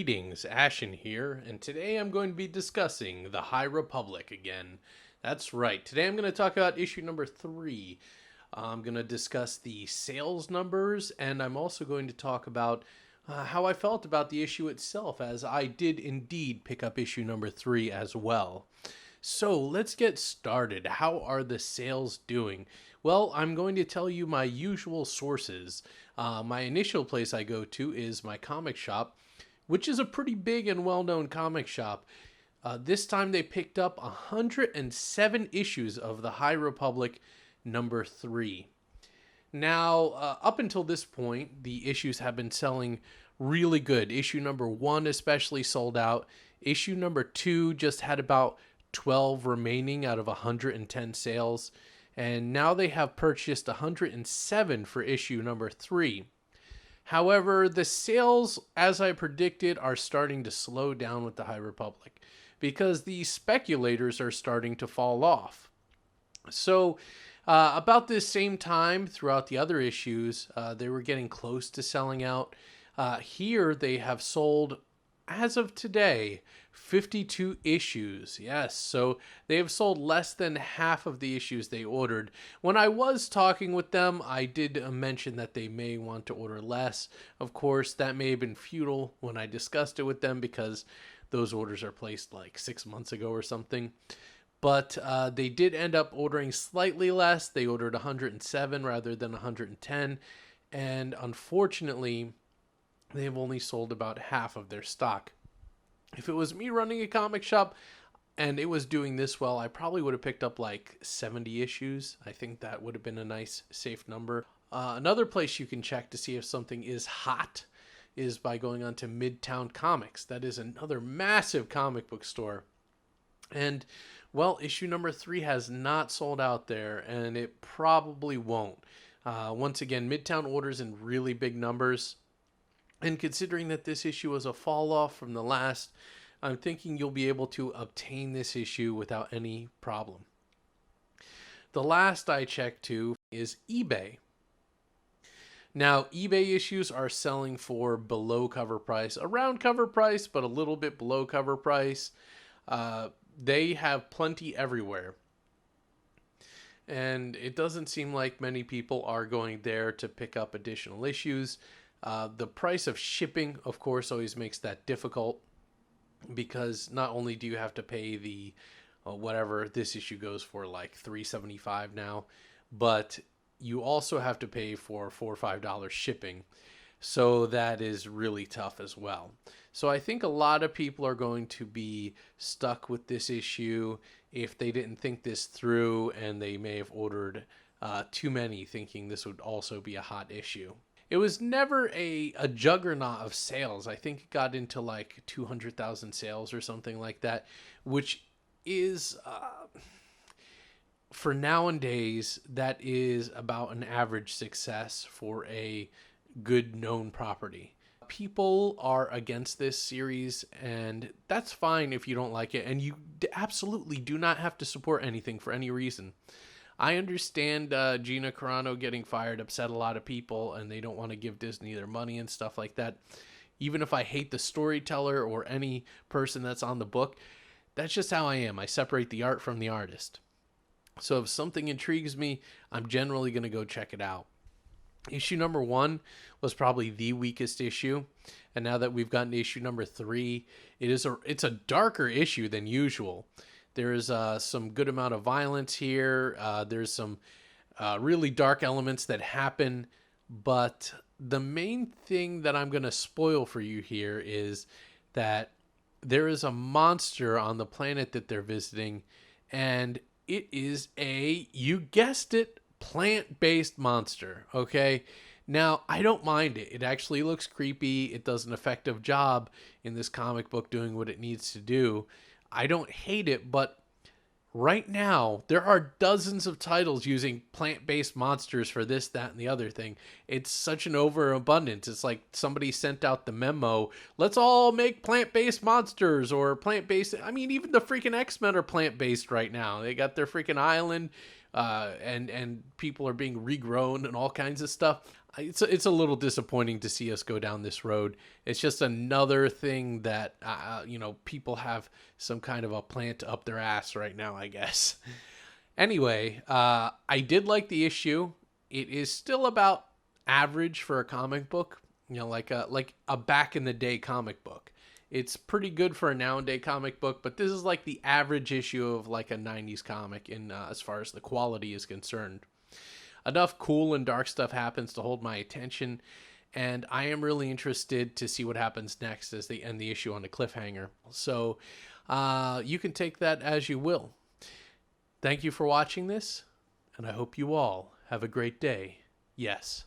Greetings, Ashen here, and today I'm going to be discussing the High Republic again. That's right, today I'm going to talk about issue number 3. I'm going to discuss the sales numbers, and I'm also going to talk about how I felt about the issue itself, as I did indeed pick up issue number 3 as well. So let's get started. How are the sales doing? Well, I'm going to tell you my usual sources. My initial place I go to is my comic shop, which is a pretty big and well-known comic shop. This time they picked up 107 issues of the High Republic number 3. Now, up until this point, the issues have been selling really good. Issue number 1 especially sold out. Issue number 2 just had about 12 remaining out of 110 sales. And now they have purchased 107 for issue number 3. However, the sales, as I predicted, are starting to slow down with the High Republic because the speculators are starting to fall off. So, about this same time throughout the other issues, they were getting close to selling out. Here, they have sold, as of today, 52 issues. Yes, so they have sold less than half of the issues they ordered. When I was talking with them, I did mention that they may want to order less. Of course, that may have been futile when I discussed it with them because those orders are placed like 6 months ago or something. But they did end up ordering slightly less. They ordered 107 rather than 110. And unfortunately, they've only sold about half of their stock. If it was me running a comic shop and it was doing this well, I probably would have picked up like 70 issues. I think that would have been a nice, safe number. Another place you can check to see if something is hot is by going on to Midtown Comics. That is another massive comic book store. And, well, issue number 3 has not sold out there, and it probably won't. Once again, Midtown orders in really big numbers. And considering that this issue was a fall off from the last, I'm thinking you'll be able to obtain this issue without any problem. The last I checked to is eBay. Now, eBay issues are selling for below cover price, around cover price, but a little bit below cover price. They have plenty everywhere. And it doesn't seem like many people are going there to pick up additional issues. The price of shipping, of course, always makes that difficult because not only do you have to pay the whatever this issue goes for, like $3.75 now, but you also have to pay for $4 or $5 shipping. So that is really tough as well. So I think a lot of people are going to be stuck with this issue if they didn't think this through, and they may have ordered too many thinking this would also be a hot issue. It was never a juggernaut of sales. I think it got into like 200,000 sales or something like that, which is, for nowadays, that is about an average success for a good known property. People are against this series, and that's fine if you don't like it, and you absolutely do not have to support anything for any reason. I understand Gina Carano getting fired upset a lot of people, and they don't want to give Disney their money and stuff like that. Even if I hate the storyteller or any person that's on the book, that's just how I am. I separate the art from the artist. So if something intrigues me, I'm generally going to go check it out. Issue number 1 was probably the weakest issue, and now that we've gotten to issue number 3, it's a darker issue than usual. There's some good amount of violence here. There's some really dark elements that happen. But the main thing that I'm going to spoil for you here is that there is a monster on the planet that they're visiting. And it is you guessed it, plant-based monster. Okay? Now, I don't mind it. It actually looks creepy. It does an effective job in this comic book doing what it needs to do. I don't hate it, but right now there are dozens of titles using plant-based monsters for this, that, and the other thing. It's such an overabundance. It's like somebody sent out the memo, let's all make plant-based monsters or plant-based. I mean, even the freaking X-Men are plant-based right now. They got their freaking island, and people are being regrown and all kinds of stuff. It's a little disappointing to see us go down this road. It's just another thing that people have some kind of a plant up their ass right now, I guess. Anyway, I did like the issue. It is still about average for a comic book, like a back in the day comic book. It's pretty good for a nowadays comic book, but this is like the average issue of like a 90s comic in as far as the quality is concerned. Enough cool and dark stuff happens to hold my attention, and I am really interested to see what happens next as they end the issue on a cliffhanger. So you can take that as you will. Thank you for watching this, and I hope you all have a great day. Yes.